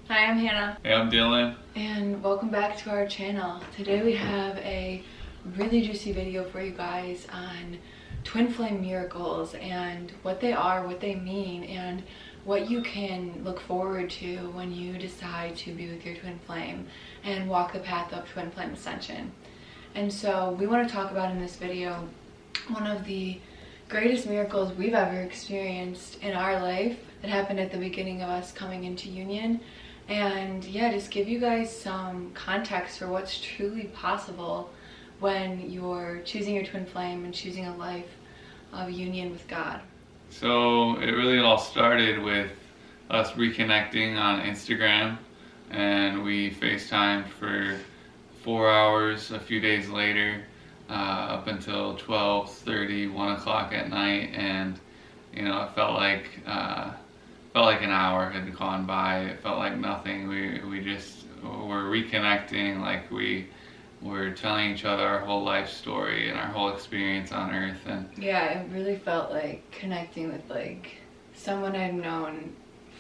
Hi, I'm Hannah. Hey, I'm Dylan. And welcome back to our channel. Today we have a really juicy video for you guys on twin flame miracles and what they are, what they mean, and what you can look forward to when you decide to be with your twin flame and walk the path of twin flame ascension. And so we want to talk about in this video one of the greatest miracles we've ever experienced in our life that happened at the beginning of us coming into union. And yeah, just give you guys some context for what's truly possible when you're choosing your twin flame and choosing a life of union with God. So it really all started with us reconnecting on Instagram, and we FaceTimed for 4 hours a few days later, up until 12:30, 1 o'clock at night, and it felt like an hour had gone by. It felt like nothing. We just were reconnecting, like we were telling each other our whole life story and our whole experience on Earth. And yeah, it really felt like connecting with like someone I've known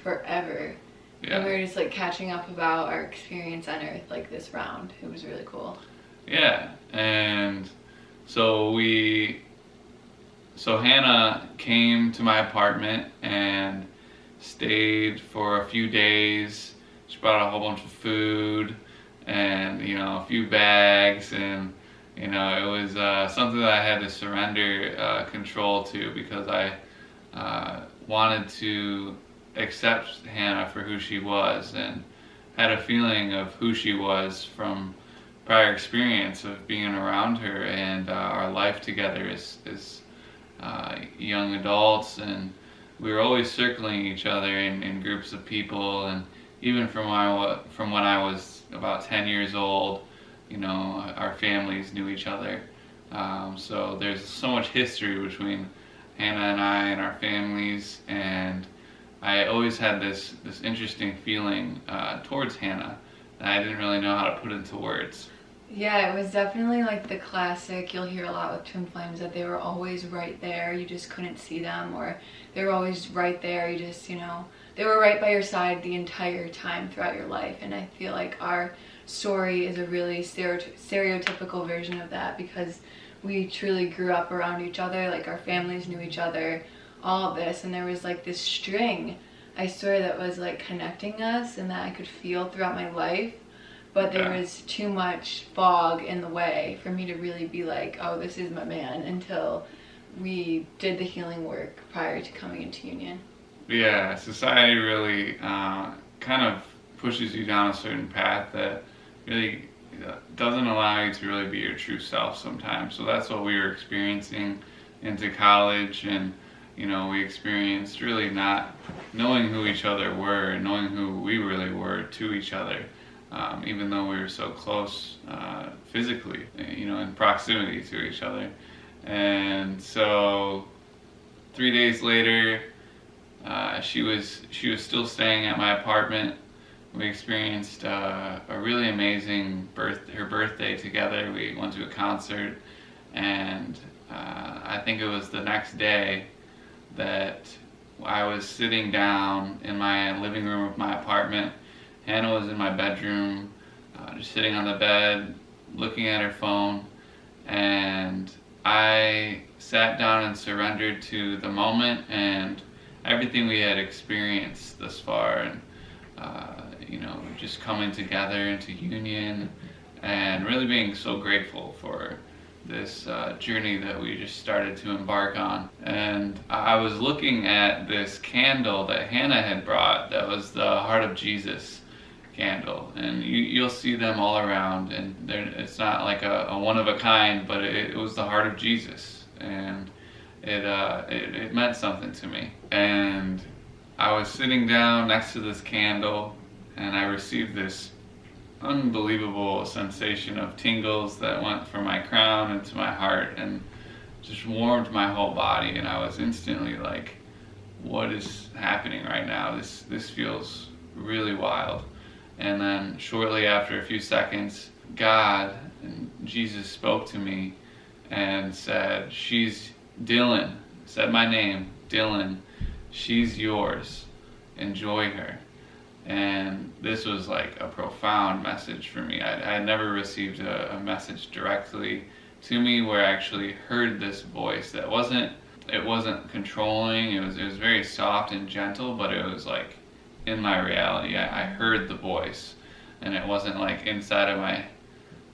forever. yeah. And we were just like catching up about our experience on Earth like this round. It was really cool. Yeah, and so Hannah came to my apartment and stayed for a few days. She brought a whole bunch of food and a few bags, and it was something that I had to surrender control to, because I wanted to accept Hannah for who she was, and had a feeling of who she was from prior experience of being around her and our life together as young adults. And we were always circling each other in groups of people, and even from when I was about 10 years old, our families knew each other. So there's so much history between Hannah and I and our families, and I always had this interesting feeling towards Hannah that I didn't really know how to put into words. Yeah, it was definitely like the classic, you'll hear a lot with twin flames, that they were always right there, you just couldn't see them, or they were always right there, you just, they were right by your side the entire time throughout your life. And I feel like our story is a really stereotypical version of that, because we truly grew up around each other, like our families knew each other, all of this, and there was like this string, I swear, that was like connecting us and that I could feel throughout my life. But there was too much fog in the way for me to really be like, oh, this is my man, until we did the healing work prior to coming into union. Yeah, society really kind of pushes you down a certain path that really doesn't allow you to really be your true self sometimes. So that's what we were experiencing into college, and we experienced really not knowing who each other were and knowing who we really were to each other. Even though we were so close physically, in proximity to each other. And so 3 days later, she was still staying at my apartment. We experienced a really amazing her birthday together. We went to a concert, and I think it was the next day that I was sitting down in my living room of my apartment. Hannah was in my bedroom, just sitting on the bed, looking at her phone, and I sat down and surrendered to the moment and everything we had experienced thus far, and just coming together into union, and really being so grateful for this journey that we just started to embark on. And I was looking at this candle that Hannah had brought that was the Heart of Jesus candle, and you'll see them all around, and it's not like a one of a kind, but it was the Heart of Jesus, and it meant something to me. And I was sitting down next to this candle, and I received this unbelievable sensation of tingles that went from my crown into my heart and just warmed my whole body. And I was instantly like, what is happening right now? This feels really wild. And then shortly after, a few seconds, God and Jesus spoke to me and said, she's Dylan, said my name, Dylan, she's yours, enjoy her. And this was like a profound message for me. I had never received a message directly to me where I actually heard this voice that wasn't controlling. It was very soft and gentle, but it was like in my reality. I heard the voice, and it wasn't like inside of my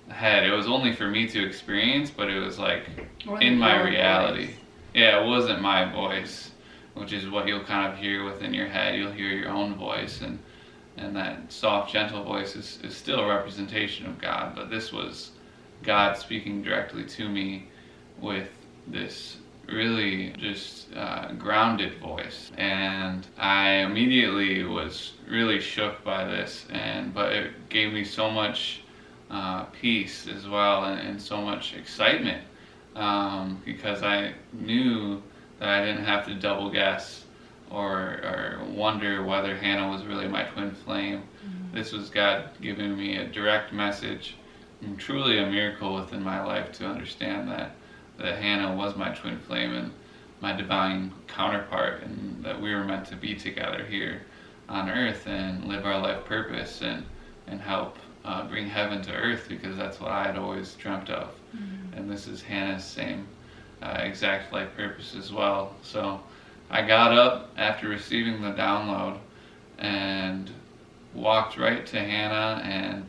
head. It was only for me to experience, but it was like in my reality. Voice. Yeah, it wasn't my voice, which is what you'll kind of hear within your head. You'll hear your own voice, and that soft, gentle voice is still a representation of God, but this was God speaking directly to me with this really just grounded voice. And I immediately was really shook by this, but it gave me so much peace as well, and so much excitement, because I knew that I didn't have to double guess or wonder whether Hannah was really my twin flame. Mm-hmm. This was God giving me a direct message, and truly a miracle within my life to understand that Hannah was my twin flame and my divine counterpart, and that we were meant to be together here on earth and live our life purpose and help bring heaven to earth, because that's what I had always dreamt of. Mm-hmm. And this is Hannah's same exact life purpose as well. So I got up after receiving the download and walked right to Hannah and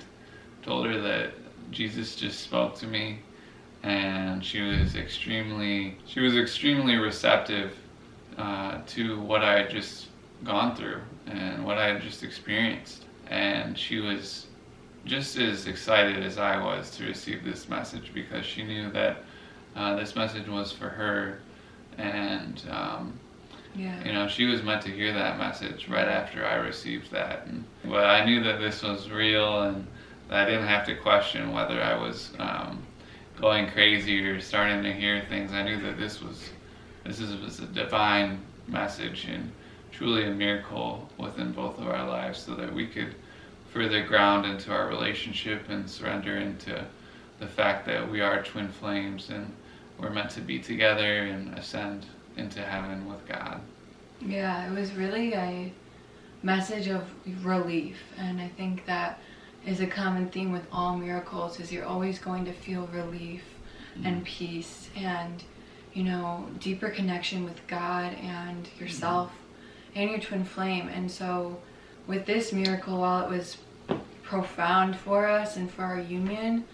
told her that Jesus just spoke to me, and she was extremely receptive to what I had just gone through and what I had just experienced. And she was just as excited as I was to receive this message, because she knew that this message was for her, and she was meant to hear that message right after I received that. But I knew that this was real, and that I didn't have to question whether I was going crazy or starting to hear things. I knew that this was a divine message and truly a miracle within both of our lives, so that we could further ground into our relationship and surrender into the fact that we are twin flames and we're meant to be together and ascend into heaven with God. Yeah, it was really a message of relief, and I think that is a common theme with all miracles, is you're always going to feel relief and peace and, deeper connection with God and yourself and your twin flame. And so with this miracle, while it was profound for us and for our union,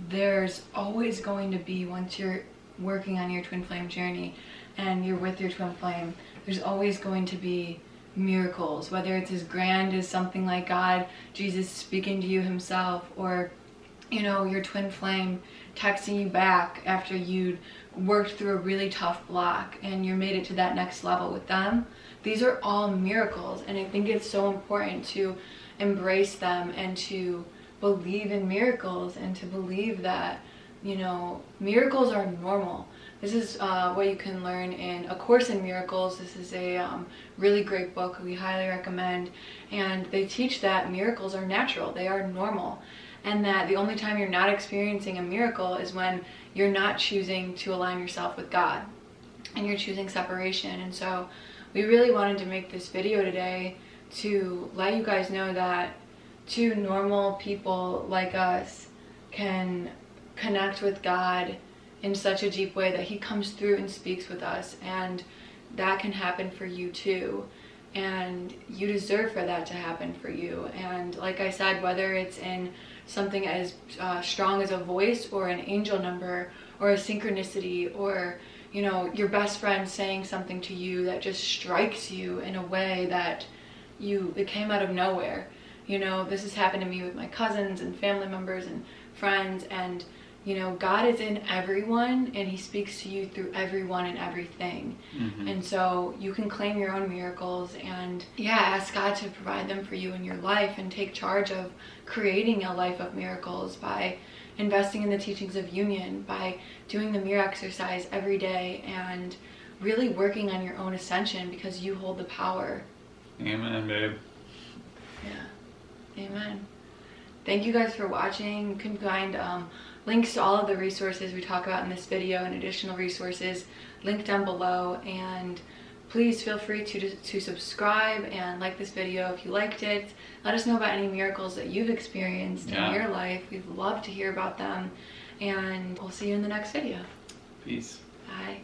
there's always going to be, once you're working on your twin flame journey and you're with your twin flame, there's always going to be miracles, whether it's as grand as something like God, Jesus speaking to you himself, or your twin flame texting you back after you'd worked through a really tough block and you made it to that next level with them. These are all miracles, and I think it's so important to embrace them and to believe in miracles and to believe that miracles are normal. This is what you can learn in A Course in Miracles. This is a really great book we highly recommend, and they teach that miracles are natural, they are normal, and that the only time you're not experiencing a miracle is when you're not choosing to align yourself with God and you're choosing separation. And so we really wanted to make this video today to let you guys know that two normal people like us can connect with God in such a deep way that he comes through and speaks with us, and that can happen for you too, and you deserve for that to happen for you. And like I said, whether it's in something as strong as a voice or an angel number or a synchronicity, or your best friend saying something to you that just strikes you in a way that it came out of nowhere. This has happened to me with my cousins and family members and friends, and God is in everyone, and he speaks to you through everyone and everything. Mm-hmm. And so you can claim your own miracles and ask God to provide them for you in your life, and take charge of creating a life of miracles by investing in the teachings of union, by doing the mirror exercise every day, and really working on your own ascension, because you hold the power. Amen, babe. Yeah. Amen. Thank you guys for watching. You can find links to all of the resources we talk about in this video and additional resources linked down below. And Please feel free to subscribe and like this video if you liked it. Let us know about any miracles that you've experienced in your life. We'd love to hear about them. And we'll see you in the next video. Peace. Bye.